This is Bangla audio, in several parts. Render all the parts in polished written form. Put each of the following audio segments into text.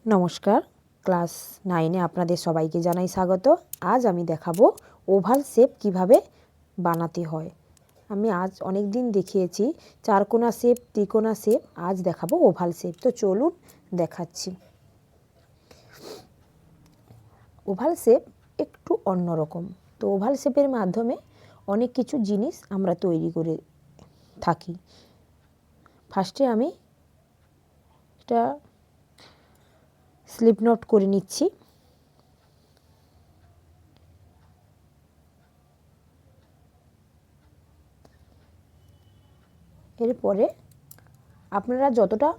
নমস্কার, ক্লাস 9-এ আপনাদের সবাইকে জানাই স্বাগত। আজ আমি দেখাবো ওভাল শেপ কিভাবে বানাতে হয়। আমি আজ অনেক দিন দেখিয়েছি চারকোনা শেপ, ত্রিকোণা শেপ, আজ দেখাবো ওভাল শেপ। তো চলুন দেখাচ্ছি। ওভাল শেপ একটু অন্যরকম। তো ওভাল শেপের মাধ্যমে অনেক কিছু জিনিস আমরা তৈরি করে থাকি। ফার্স্টে আমি এটা স্লিপ নোট করে নিচ্ছি। এরপরে আপনারা যতটা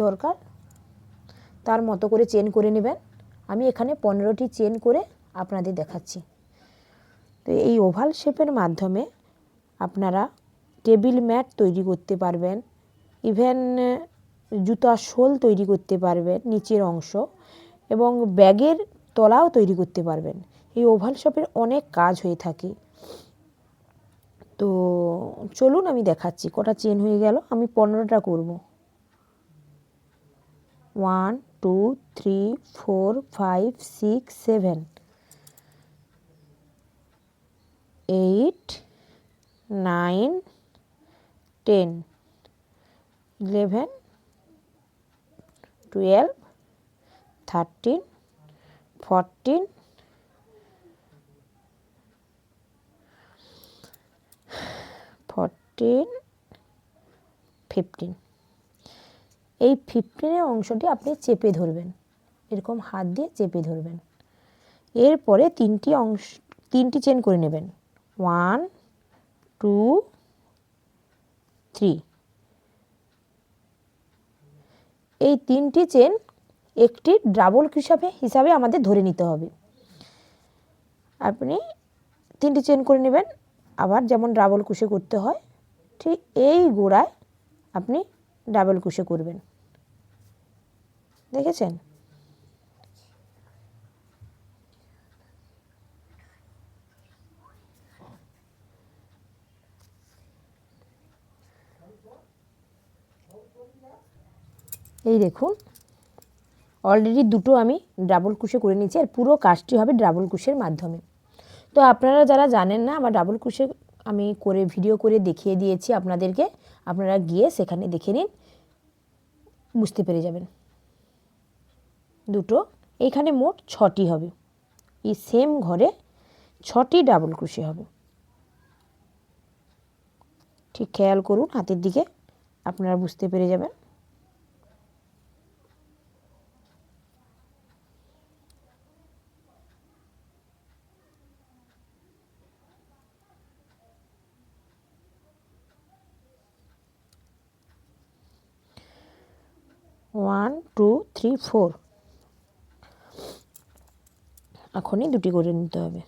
দরকার তার মতো করে চেন করে নেবেন। আমি এখানে 15টি চেন করে আপনাদের দেখাচ্ছি। তো এই ওভাল শেপের মাধ্যমে আপনারা টেবিল ম্যাট তৈরি করতে পারবেন, ইভেন জুতার শোল তৈরি করতে পারবেন নিচের অংশ, এবং ব্যাগের তলাও তৈরি করতে পারবেন। এই ওভাল শেপের অনেক কাজ হয়ে থাকে। তো চলুন আমি দেখাচ্ছি। কটা চেন হয়ে গেল, আমি 15টা করব। 1 2 3 4 5 6 7 8 9 10 11 12 13 14 15। এই 15-এর অংশটি আপনি চেপে ধরবেন, এরকম হাত দিয়ে চেপে ধরবেন। এরপরে তিনটি চেন করে নেবেন। 1 2 3। এই তিনটি চেন একটি ডাবল হিসাবে আমাদের ধরে নিতে হবে। আপনি তিনটি চেন করে নেবেন, আবার যেমন ডাবল কুশি করতে হয় ঠিক এই গোড়ায় আপনি ডাবল কুশি করবেন। দেখেছেন? এই দেখুন, অলরেডি দুটো আমি ডাবল কুশি করে নিয়েছি। আর পুরো কাজটি হবে ডাবল কুশের মাধ্যমে। তো আপনারা যারা জানেন না, আমার ডাবল কুশি আমি করে ভিডিও করে দেখিয়ে দিয়েছি আপনাদেরকে। আপনারা গিয়ে সেখানে দেখে নিন, বুঝতে পেরে যাবেন। দুটো, এইখানে মোট 6টি হবে। এই সেম ঘরে 6টি ডাবল কুশি হবে। ঠিক খেয়াল করুন হাতের দিকে, আপনারা বুঝতে পেরে যাবেন। ওয়ান টু থ্রি ফোর, এখনই দুটি করে নিতে হবে।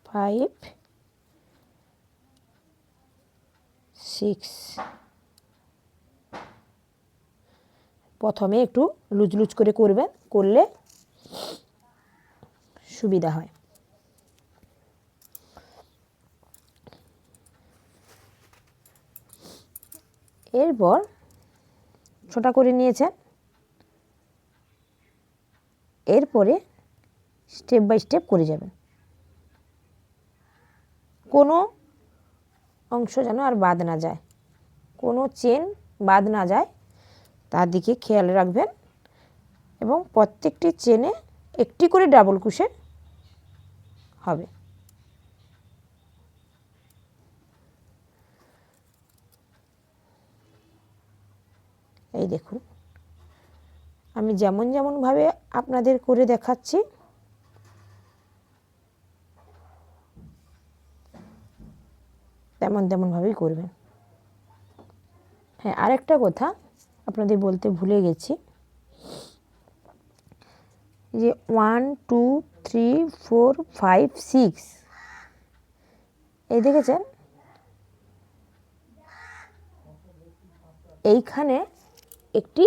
ফাইভ 6। প্রথমে একটু লুজ লুজ করে করবেন, করলে সুবিধা হয়। এরপর ছোটা করে নিয়েছেন। এরপরে স্টেপ বাই স্টেপ করে যাবেন, কোনো অংশ যেন আর বাদ না যায়, কোনো চেন বাদ না যায় তার দিকে খেয়াল রাখবেন। এবং প্রত্যেকটি চেনে একটি করে ডাবল কুশি হবে। এই দেখুন, আমি যেমনভাবে আপনাদের করে দেখাচ্ছি তেমনভাবেই করবেন। হ্যাঁ, আরেকটা কথা আপনাদের বলতে ভুলে গেছি, যে 1 2 3 4 5 6, এই দেখেছেন, এইখানে একটি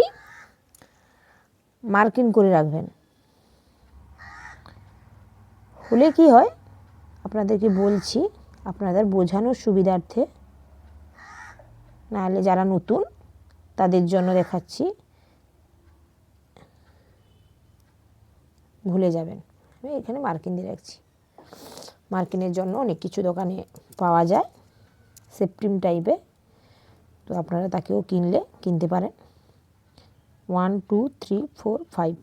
মার্কিং করে রাখবেন। হলে কি হয় আপনাদেরকে বলছি, আপনাদের বোঝানোর সুবিধার্থে। নাহলে যারা নতুন তাদের জন্য দেখাচ্ছি, ভুলে যাবেন। আমি এখানে মার্কিন দিয়ে রাখছি। মার্কিনের জন্য অনেক কিছু দোকানে পাওয়া যায় সেপ্টিম টাইপের, তো আপনারা তাকেও কিনতে পারেন। 1 2 3 4 5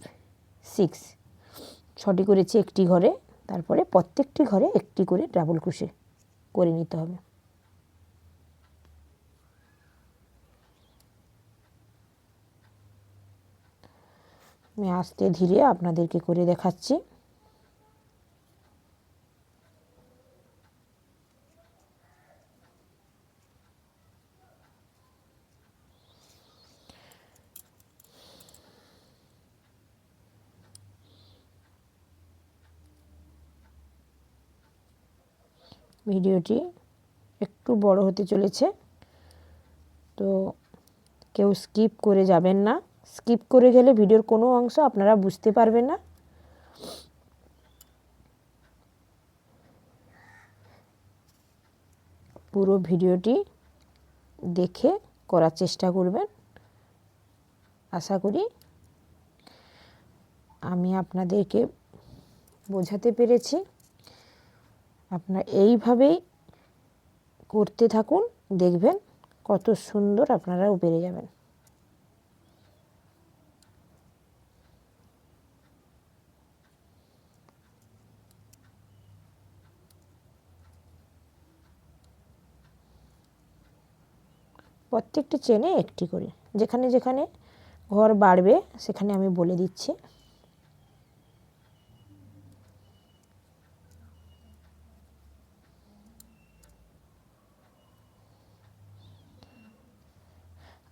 6 6টি করেছি একটি ঘরে। তারপরে প্রত্যেকটি ঘরে একটি করে ডাবল ক্রোশে করে নিতে হবে। আমি আস্তে ধীরে আপনাদেরকে করে দেখাচ্ছি। ভিডিওটি একটু বড় হতে চলেছে, তো কেউ স্কিপ করে যাবেন না। স্কিপ করে গেলে ভিডিওর কোনো অংশ আপনারা বুঝতে পারবেন না। পুরো ভিডিওটি দেখে করার চেষ্টা করবেন। আশা করি আমি আপনাদেরকে বোঝাতে পেরেছি। আপনারা এইভাবেই করতে থাকুন, দেখবেন কত সুন্দর আপনারাও পেরে যাবেন। প্রত্যেকটি চেনে একটি করে, যেখানে যেখানে ঘর বাড়বে সেখানে আমি বলে দিচ্ছি।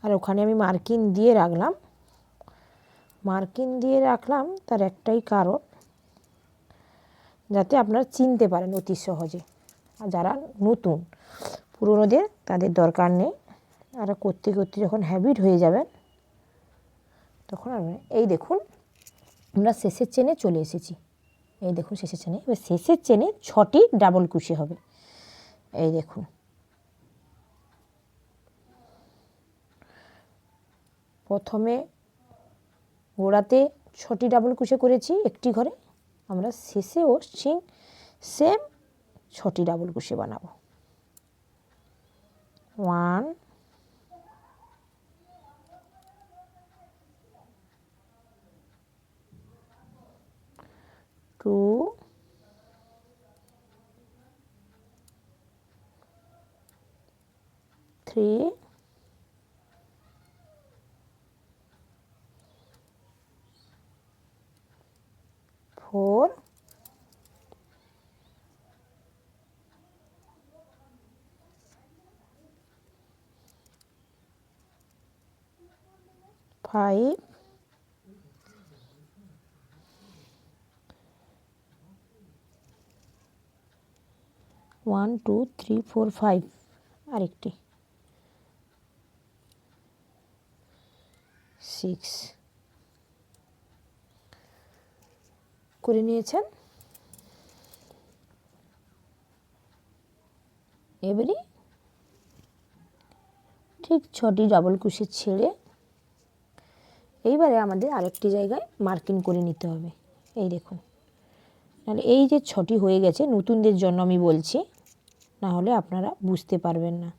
আর ওখানে আমি মার্কিন দিয়ে রাখলাম। মার্কিন দিয়ে রাখলাম তার একটাই কারণ, যাতে আপনারা চিনতে পারেন অতি সহজে। আর যারা নতুন, পুরনোদের তাদের দরকার নেই। আর করতে করতে যখন হ্যাবিট হয়ে যাবেন তখন এই দেখুন আমরা শেষের চেনে চলে এসেছি। এই দেখুন শেষের চেনে, এবার শেষের চেনে 6টি ডাবল ক্রোশে হবে। এই দেখুন প্রথমে গোড়াতে 6টি ডাবল ক্রোশে করেছি একটি ঘরে, আমরা শেষেও সেম 6টি ডাবল ক্রোশে বানাবো। 1 2 3 4 5 1 2 3 4 5 আরেকটি 6 করে নিয়েছেন। এবারে ঠিক 6টি ডাবল ক্রোশে ছেড়ে এইবারে আমাদের আরেকটি জায়গায় মার্কিং করে নিতে হবে। এই দেখুন, নাহলে এই যে 6টি হয়ে গেছে, নতুনদের জন্য আমি বলছি, না হলে আপনারা বুঝতে পারবেন না।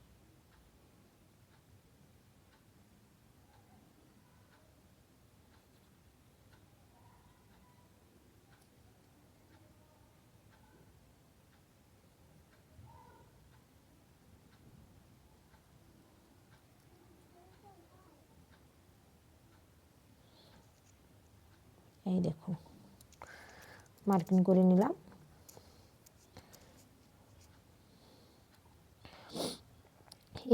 এই দেখুন মার্কিং করে নিলাম।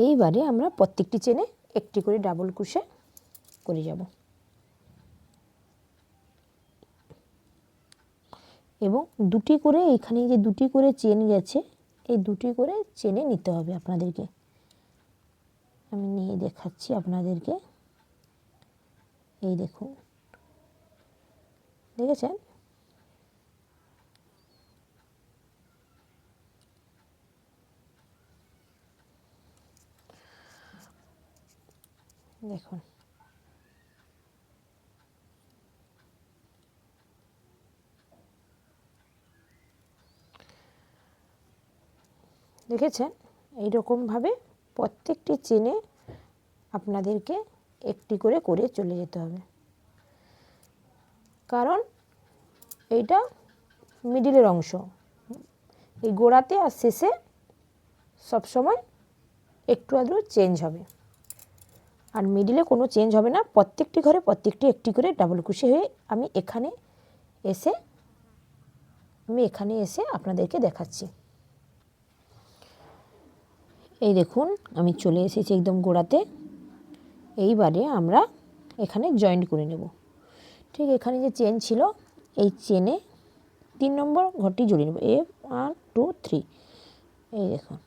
এইবারে আমরা প্রত্যেকটি চেনে একটি করে ডাবল ক্রোশে করে যাব এবং দুটি করে এখানে যে দুটি করে চেন গেছে, এই দুটি করে চেনে নিতে হবে আপনাদেরকে। আমি নিয়ে দেখাচ্ছি আপনাদেরকে। এই দেখুন, দেখেছেন? দেখুন দেখেছেন, এইরকমভাবে প্রত্যেকটি চেনে আপনাদেরকে একটি করে করে চলে যেতে হবে, কারণ এইটা মিডিলের অংশ, এই গোড়াতে আর শেষে সবসময় একটু আধটু চেঞ্জ হবে, আর মিডিলে কোনো চেঞ্জ হবে না। প্রত্যেকটি ঘরে প্রত্যেকটি একটি করে ডাবল কুশি হয়ে আমি এখানে এসে আপনাদেরকে দেখাচ্ছি। এই দেখুন আমি চলে এসেছি একদম গোড়াতে। এইবারে আমরা এখানে জয়েন্ট করে নেব। ঠিক এখানে যে চেন ছিল, এই চেনে 3 নম্বর ঘরটি জড়িয়ে নেব। 1 2 3। এই দেখুন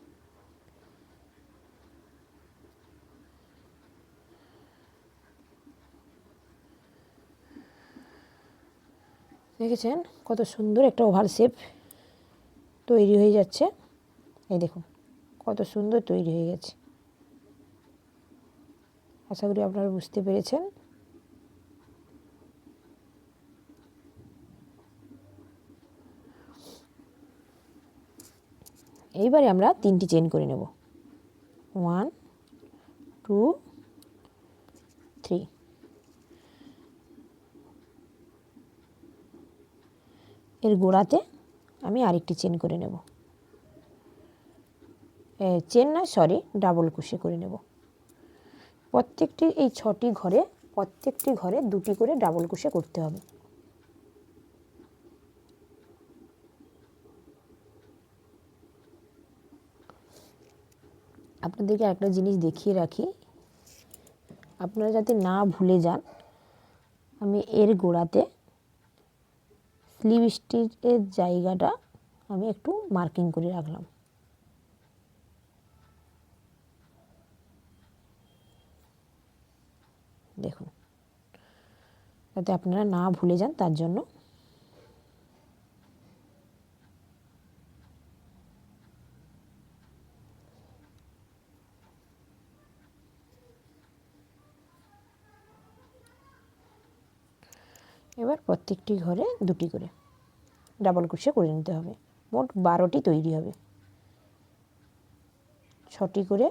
দেখেছেন কত সুন্দর একটা ওভাল শেপ তৈরি হয়ে যাচ্ছে। এই দেখুন কত সুন্দর তৈরি হয়ে গেছে। আশা করি আপনারা বুঝতে পেরেছেন। এইবারে আমরা 3টি চেন করে নেব। 1 2 3। এর গোড়াতে আমি আরেকটি চেন করে নেব, চেন না সরি ডাবল কুশি করে নেব। প্রত্যেকটি এই 6টি ঘরে প্রত্যেকটি ঘরে 2টি করে ডাবল কুশি করতে হবে। আপনাদেরকে একটা জিনিস দেখিয়ে রাখি, আপনারা যাতে না ভুলে যান, আমি এর গোড়াতে স্লিপ স্টিচের জায়গাটা আমি একটু মার্কিং করে রাখলাম। দেখুন যাতে আপনারা না ভুলে যান তার জন্য। এবার প্রত্যেকটি ঘরে 2টি করে ডাবল ক্রোশে করে নিতে হবে। মোট 12টি তৈরি হবে। 6টি করে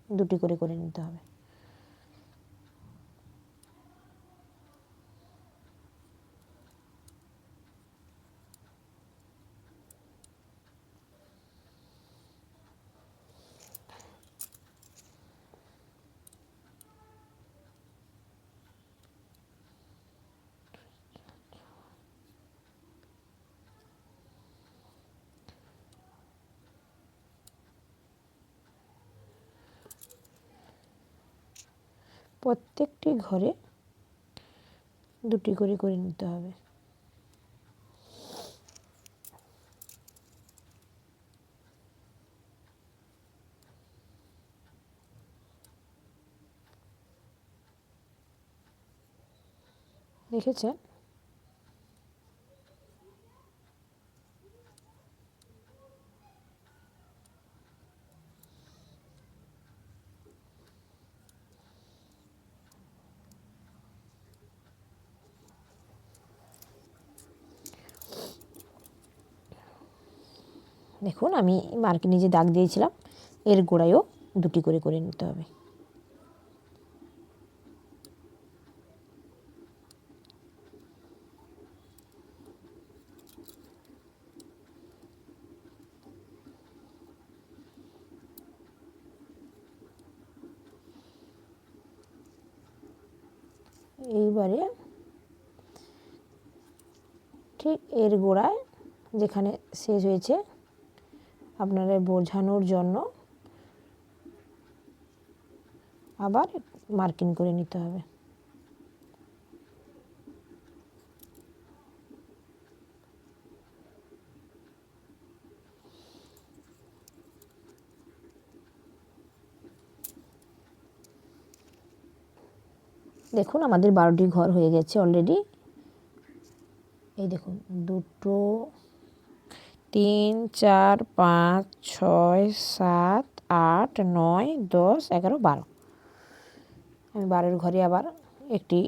2টি করে করে নিতে হবে। প্রত্যেকটি ঘরে 2টি করে করে নিতে হবে। দেখেছেন? দেখুন আমি মার্কিনে যে দাগ দিয়েছিলাম এর গোড়ায়ও 2টি করে করে নিতে হবে। এইবারে ঠিক এর গোড়ায় যেখানে শেষ হয়েছে আপনারা বোঝানোর জন্য আবার মার্কিং করে নিতে হবে। দেখুন আমাদের 12টি ঘর হয়ে গেছে অলরেডি। এই দেখুন 2 3 4 5 6 7 8 9 10 11 12। আমি বারের ঘরে আবার একটি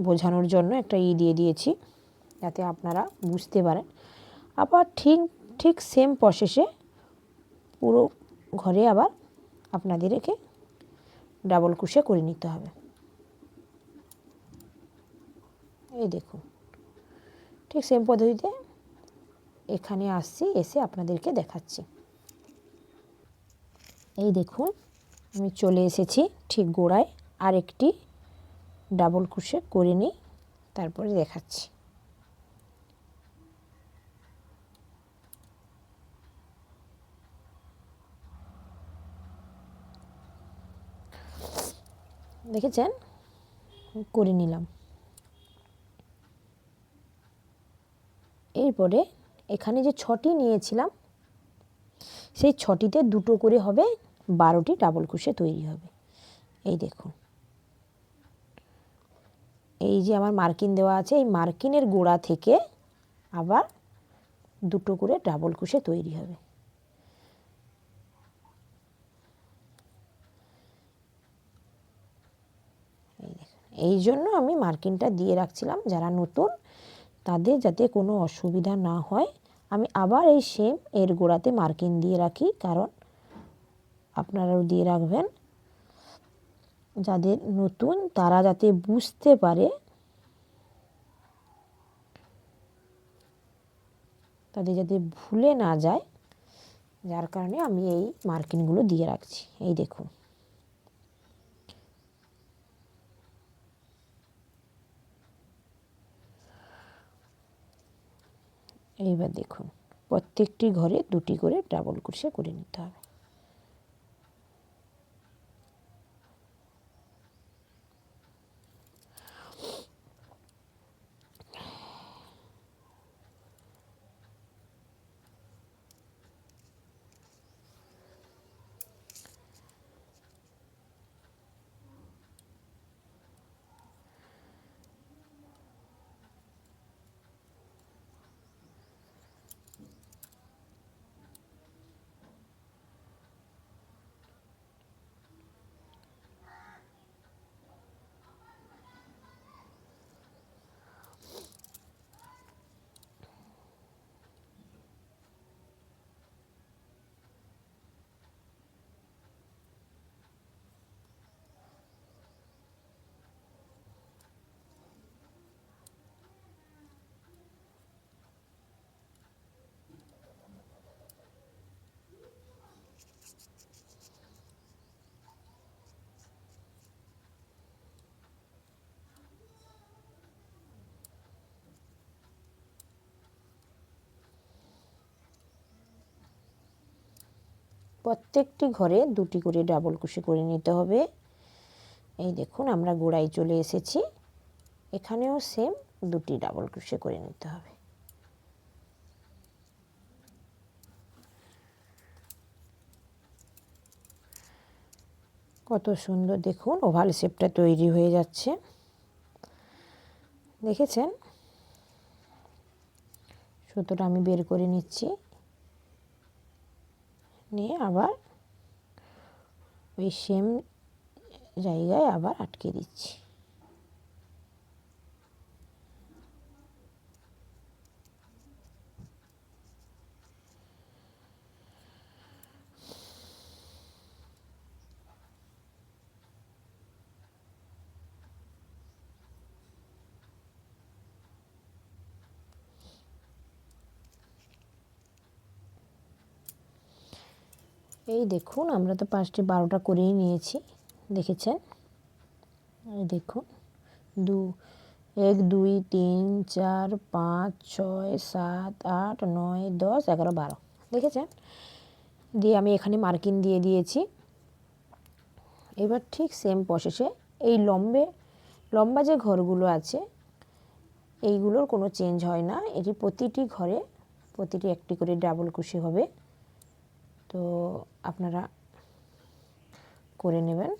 বোঝানোর জন্য একটা দিয়ে দিয়েছি, যাতে আপনারা বুঝতে পারেন। আবার ঠিক সেম প্রসেসে পুরো ঘরে আবার আপনাদেরকে ডাবল ক্রোশে করে নিতে হবে। এই দেখুন, ঠিক সেম পদ্ধতিতে এখানে আসছি, এসে আপনাদেরকে দেখাচ্ছি। এই দেখুন, আমি চলে এসেছি ঠিক গোড়ায়, আর একটি ডাবল ক্রোশে করে নিই, তারপরে দেখাচ্ছি। দেখেছেন, করে নিলাম। এরপরে এখানে যে 6টি নিয়েছিলাম, সেই 6টিতে দুটো করে হবে, 12টি ডাবল ক্রোশে তৈরি হবে। এই দেখুন, এই যে আমার মার্কিন দেওয়া আছে, এই মার্কিনের গোড়া থেকে আবার দুটো করে ডাবল ক্রোশে তৈরি হবে। এই জন্য আমি মার্কিনটা দিয়ে রাখছিলাম, যারা নতুন তাদের যাতে কোনো অসুবিধা না হয়। আমি আবার এই সেম এর গোড়াতে মার্কিন দিয়ে রাখি, কারণ আপনারাও দিয়ে রাখবেন, যাদের নতুন তারা যাতে বুঝতে পারে, তাদের যাতে ভুলে না যায়, যার কারণে আমি এই মার্কিনগুলো দিয়ে রাখছি। এই দেখুন, এইবার দেখুন, প্রত্যেকটি ঘরে দুটি করে ডাবল ক্রোশে করে নিতে হবে। প্রত্যেকটি ঘরে দুটি করে ডাবল ক্রোশে করে নিতে হবে। এই দেখুন, আমরা গোড়ায় চলে এসেছি, এখানেও সেম দুটি ডাবল ক্রোশে করে নিতে হবে। কত সুন্দর দেখুন, ওভাল শেপটা তৈরি হয়ে যাচ্ছে, দেখেছেন? সুতোটা আমি বের করে নিচ্ছি, নিয়ে আবার ওই সেম জায়গায় আবার আটকে দিচ্ছি। এই দেখুন, আমরা তো 5টি 12টা করেই নিয়েছি, দেখেছেন? এই দেখুন, 1 2 3 4 5 6 7 8 9 10 11 12, দেখেছেন? দিয়ে আমি এখানে মার্কিন দিয়ে দিয়েছি। এবার ঠিক সেম প্রসেসে এই লম্বা যে ঘরগুলো আছে, এইগুলোর কোনো চেঞ্জ হয় না, এটি প্রতিটি ঘরে প্রতিটি একটি করে ডাবল ক্রোশে হবে। তো আপনারা করে নেবেন।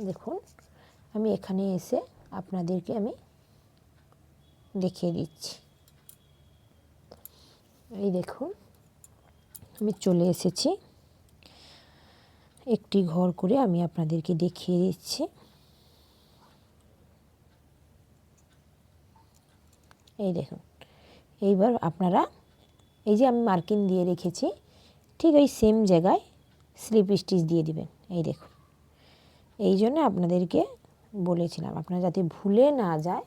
দেখুন, আমি এখানে এসে আপনাদেরকে আমি দেখিয়ে দিচ্ছি। এই দেখুন আমি চলে এসেছি, একটি ঘর করে আমি আপনাদেরকে দেখিয়ে দিচ্ছি। এই দেখুন, এইবার আপনারা এই যে আমি মার্কিং দিয়ে রেখেছি ঠিক ওই সেম জায়গায় স্লিপ স্টিচ দিয়ে দিবেন। এই দেখুন, এই জন্য আপনাদেরকে বলেছিলাম আপনারা যাতে ভুলে না যায়,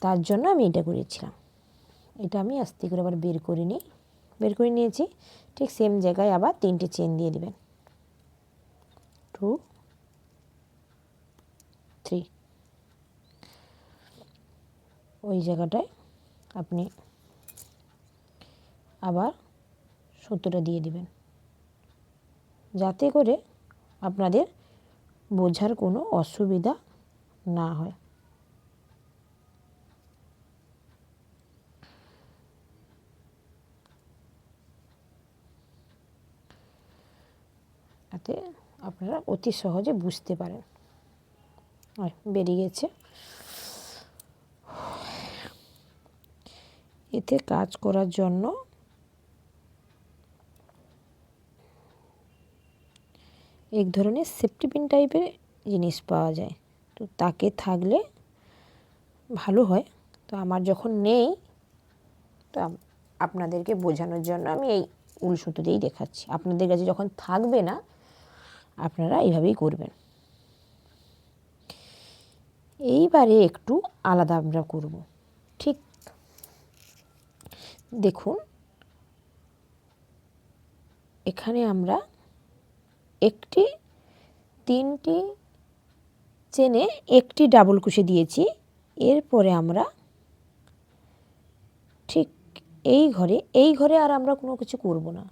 তার জন্য আমি এটা করেছিলাম। এটা আমি আস্তে করে আবার বের করে নিয়েছি। ঠিক সেম জায়গায় আবার 3টে চেন দিয়ে দিবেন, 2 3। ওই জায়গাটায় আপনি আবার সুতোটা দিয়ে দিবেন, যাতে করে আপনাদের বোঝার কোনো অসুবিধা না হয়। যাতে আপনারা অতি সহজে বুঝতে পারেন। বেরিয়ে গেছে। এতে কাজ করার জন্য এক ধরনের সেফটি পিন টাইপের জিনিস পাওয়া যায়, তো তাকে থাকলে ভালো হয়। তো আমার যখন নেই, তো আপনাদেরকে বোঝানোর জন্য আমি এই উল সুতো দিয়েই দেখাচ্ছি। আপনাদের কাছে যখন থাকবে না, আপনারা এইভাবেই করবেন। এইবারে একটু আলাদা আমরা করব। ঠিক দেখুন, এখানে আমরা একটি 3টি চেনে একটি ডাবল কুশি দিয়েছি। এরপরে আমরা ঠিক এই ঘরে আর আমরা কোনো কিছু করব না।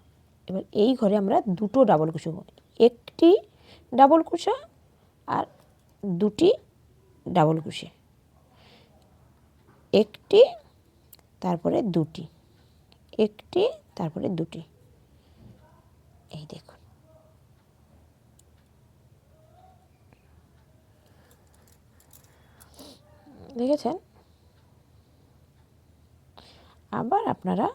এবার এই ঘরে আমরা 2টো ডাবল কুশি, একটি ডাবল কুশা আর 2টি ডাবল কুশি, একটি তারপরে 2টি, একটি তারপরে 2টি। এই দেখুন, দেখেছেন? আবার আপনারা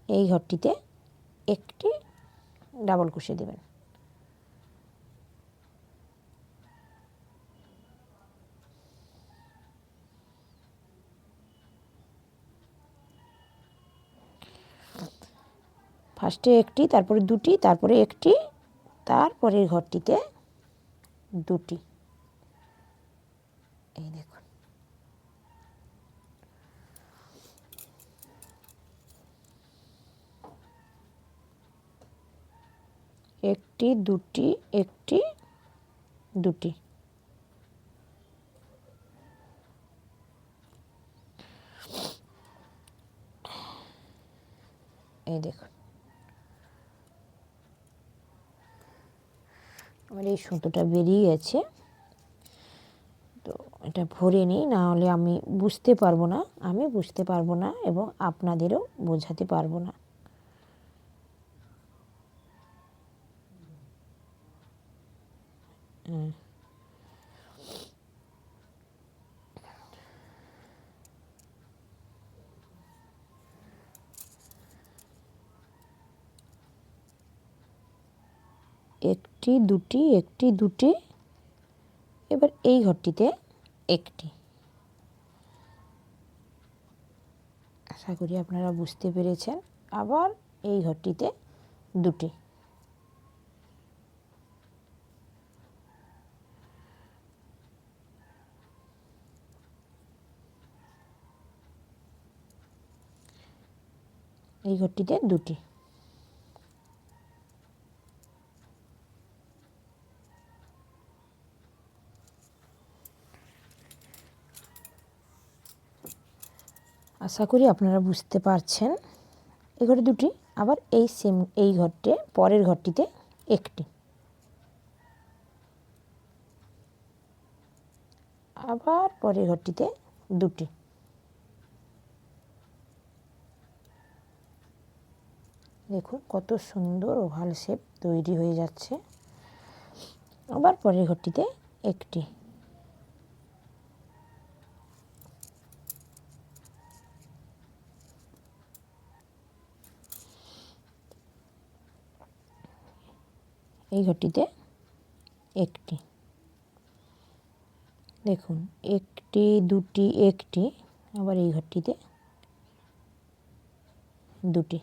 এই ঘরটিতে একটি ডাবল কুশি দেবেন। ফার্স্টে একটি, তারপরে 2টি, তারপরে একটি, তারপরের ঘরটিতে 2টি। এই দেখুন, একটি, 2টি, একটি, 2টি। এই দেখুন, আমার এই সুতোটা বেরিয়ে গেছে, তো এটা ভরে নিই, না হলে আমি বুঝতে পারবো না এবং আপনাদেরও বোঝাতে পারবো না। একটি, 2টি, একটি, 2টি। এবার এই ঘরটিতে একটি। আশা করি আপনারা বুঝতে পেরেছেন। আবার এই ঘরটিতে 2টি। এই ঘরটিতে 2টি। আশা করি আপনারা বুঝতে পারছেন। এই ঘরে 2টি, আবার এই ঘরটে পরের ঘরটিতে একটি, আবার পরের ঘরটিতে 2টি। দেখুন কত সুন্দর ওভাল শেপ তৈরি হয়ে যাচ্ছে। আবার পরের ঘরটিতে একটি, এই ঘরটিতে একটি, দেখুন একটি, দুটি, একটি, আবার এই ঘরটিতে দুটি।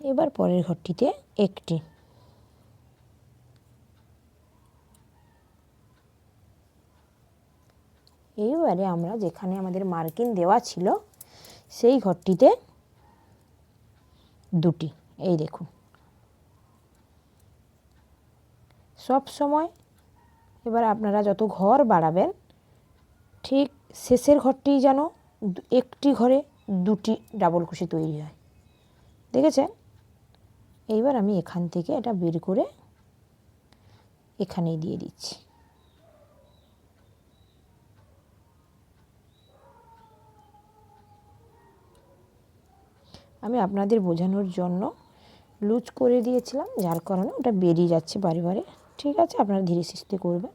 এবার পরের ঘরটিতে একটি, এইবারে আমরা যেখানে আমাদের মার্কিং দেওয়া ছিল সেই ঘরটিতে দুটি। এই দেখুন, সব সময় এবার আপনারা যত ঘর বাড়াবেন ঠিক শেষের ঘরটি যেন একটি ঘরে দুটি ডাবল ক্রোশে তৈরি হয়, দেখেছেন? এইবার আমি এখান থেকে এটা বের করে এখানেই দিয়ে দিচ্ছি। আমি আপনাদের বোঝানোর জন্য লুজ করে দিয়েছিলাম, যার কারণে ওটা বেরিয়ে যাচ্ছে বারে বারে। ঠিক আছে, আপনারা ধীরে সুস্থে করবেন।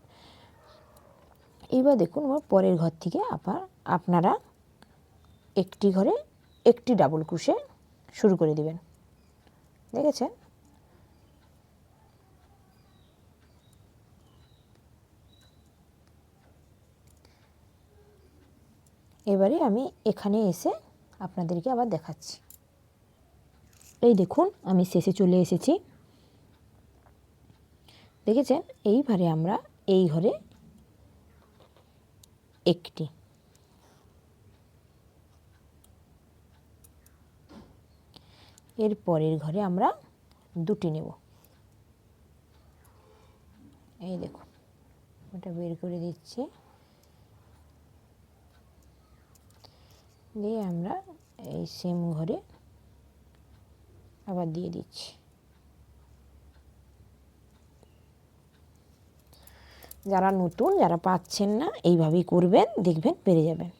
এইবার দেখুন আমার পরের ঘর থেকে আবার আপনারা একটি ঘরে একটি ডাবল ক্রোশে শুরু করে দিবেন, দেখেছেন? এবারে আমি এখানে এসে আপনাদেরকে আবার দেখাচ্ছি। এই দেখুন আমি শেষে চলে এসেছি, দেখেছেন? এইবারে আমরা এই ঘরে একটি, এর পরের ঘরে আমরা দুটি নেব। এই দেখুন ওটা বের করে দিচ্ছি, দিয়ে আমরা এই সেম ঘরে আবার দিয়ে দিচ্ছি। যারা নতুন, যারা পাচ্ছেন না, এইভাবেই করবেন, দেখবেন পেরে যাবেন।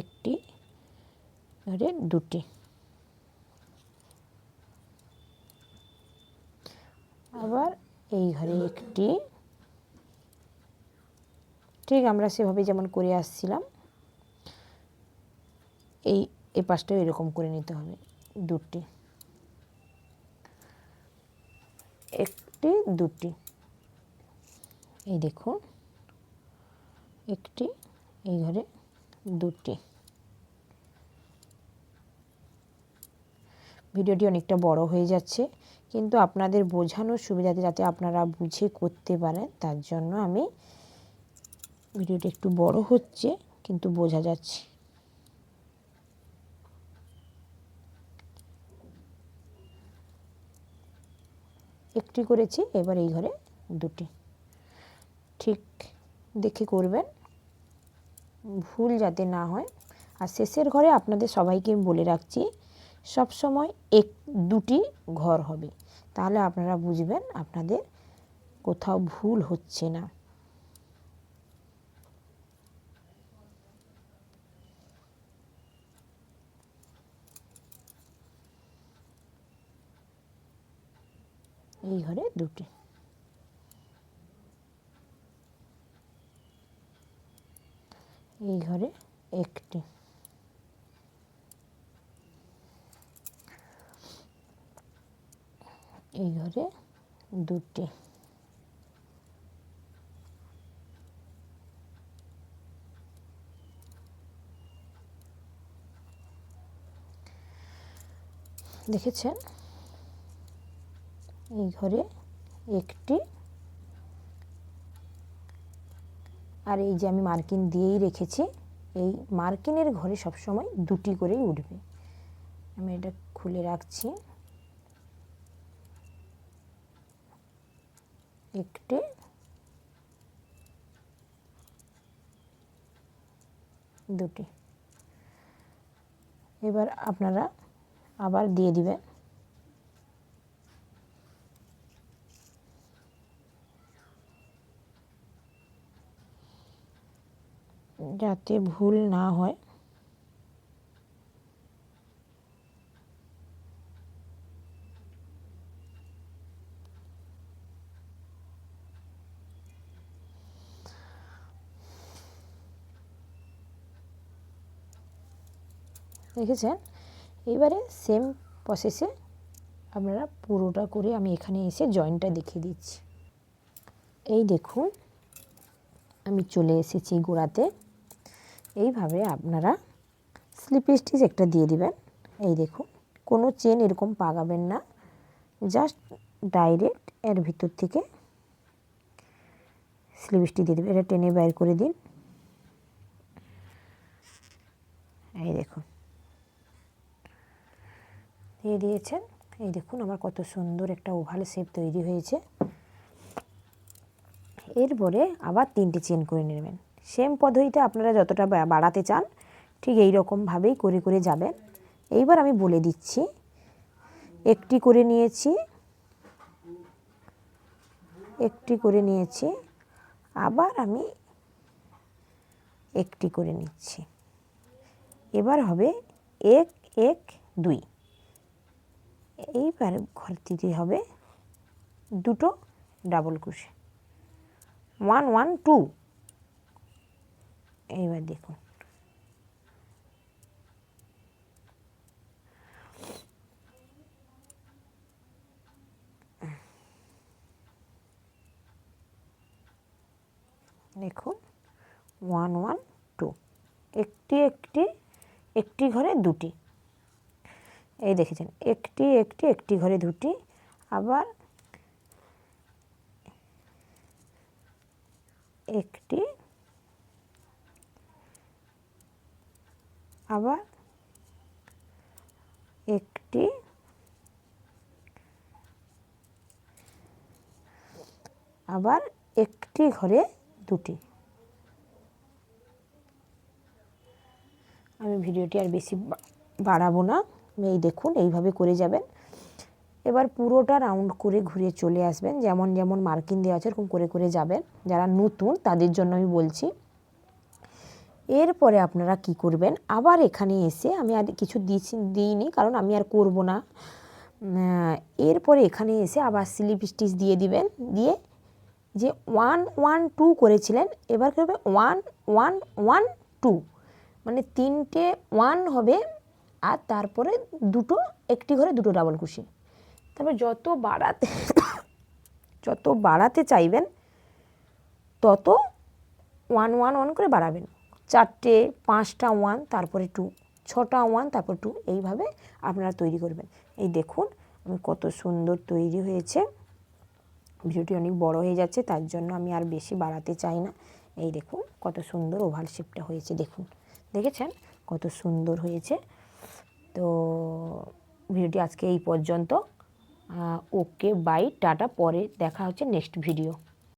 একটি ঘরে দুটি, আবার এই ঘরে একটি, ঠিক আমরা সেভাবে যেমন করে আসছিলাম এই পাশটাও এরকম করে নিতে হবে। দুটি, একটি, দুটি, এই দেখুন একটি, এই ঘরে দুটি। ভিডিওটি অনেকটা বড় হয়ে যাচ্ছে, কিন্তু আপনাদের বোঝানোর সুবিধাতে যাতে আপনারা বুঝে করতে পারেন তার জন্য আমি ভিডিওটি একটু বড় হচ্ছে, কিন্তু বোঝা যাচ্ছে। একটি করেছি, এবার এই ঘরে দুটি। ঠিক দেখে করবেন, ভুল যাতে না হয়। আর শেষের ঘরে আপনাদের সবাইকে বলে রাখছি সব সময় দুটি ঘর হবে, তাহলে আপনারা বুঝবেন আপনাদের কোথাও ভুল হচ্ছে না। এই ঘরে দুটি, এই ঘরে একটি, এই ঘরে দুটি, দেখেছেন? এই ঘরে একটি, আর এই যে আমি মার্কিং দিয়েই রেখেছি, এই মার্কিংয়ের ঘরে সবসময় দুটি করেই উঠবে। আমি এটা খুলে রাখছি, একটি, দুটি। এবার আপনারা আবার দিয়ে দিবেন, যাতে ভুল না হয়। দেখেছেন। এবারে সেম প্রসেসে আপনারা পুরোটা করে আমি এখানে এসে জয়েন্টটা দেখিয়ে দিচ্ছি। এই দেখুন আমি চলে এসেছি গোড়াতে। এইভাবে আপনারা স্লিপ স্টিচ একটা দিয়ে দিবেন। এই দেখুন কোনো চেন এরকম পাকাবেন না, জাস্ট ডাইরেক্ট এর ভিতর থেকে স্লিপ স্টিচ দিয়ে দেবেন। এটা টেনে বাইর করে দিন। এই দেখুন দিয়ে দিয়েছেন। এই দেখুন আমার কত সুন্দর একটা ওভাল শেপ তৈরি হয়েছে। এরপরে আবার 3টে চেন করে নেবেন। সেম পদ্ধতিতে আপনারা যতটা বাড়াতে চান ঠিক এই রকমভাবেই করে করে যাবেন। এইবার আমি বলে দিচ্ছি, একটি করে নিয়েছি, একটি করে নিয়েছি, আবার আমি একটি করে নিচ্ছি। এবার হবে 1 1 2। এইবার ঘর দিতে হবে 2টো ডাবল ক্রোশে, 1 1 2। এইবার দেখুন দেখুন 1 1 2, একটি একটি, একটি ঘরে দুটি। এই দেখেছেন একটি একটি, একটি ঘরে দুটি, আবার একটি, আবার একটি, আবার একটি ঘরে দুটি। আমি ভিডিওটি আর বেশি বাড়াবো না। এই দেখুন এইভাবে করে যাবেন। এবার পুরোটা রাউন্ড করে ঘুরে চলে আসবেন। যেমন যেমন মার্কিং দেওয়া আছে এরকম করে করে যাবেন। যারা নতুন তাদের জন্য আমি বলছি। এরপরে আপনারা কি করবেন, আবার এখানে এসে আমি আর কিছু দিইনি কারণ আমি আর করব না। এরপরে এখানে এসে আবার স্লিপ স্টিচ দিয়ে দিবেন। দিয়ে যে 1 1 2 করেছিলেন এবার কী হবে 1 1 1 2, মানে 3টে 1 হবে আর তারপরে দুটো, একটি ঘরে দুটো ডাবল ক্রোশে। তারপরে যত বাড়াতে চাইবেন তত 1 1 1 করে বাড়াবেন। 4টে 5টা 1 তারপরে 2, 6টা 1 তারপর 2, এইভাবে আপনারা তৈরি করবেন। এই দেখুন আমি কত সুন্দর তৈরি হয়েছে। ভিডিওটি অনেক বড় হয়ে যাচ্ছে তার জন্য আমি আর বেশি বাড়াতে চাই না। এই দেখুন কত সুন্দর ওভাল শেপটা হয়েছে। দেখুন দেখেছেন কত সুন্দর হয়েছে। তো ভিডিওটি আজকে এই পর্যন্ত। Okay bye, tata. পরে দেখা হচ্ছে নেক্সট ভিডিও।